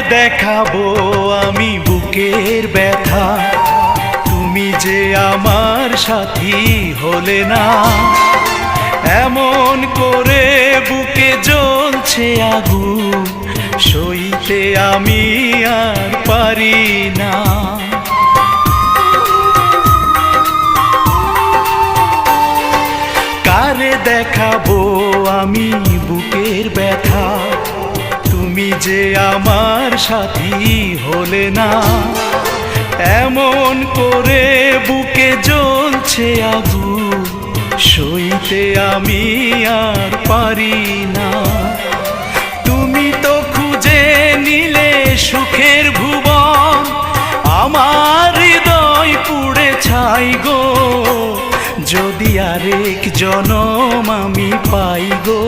দেখাবো আমি বুকের ব্যথা, তুমি যে আমার সাথী হলে না। এমন করে বুকে জ্বলছে আগুন, সইতে আমি আর পারি না। কারে দেখাবো আমি বুকের ব্যথা, তুমি যে আমার সাথী হলে না। এমন করে বুকে জ্বলছে আগুন, সইতে আমি আর পারি না। তুমি তো খুঁজে নিলে সুখের ভুবন, আমার হৃদয় পুড়ে ছাই গো। যদি আরেক জনম আমি পাই গো,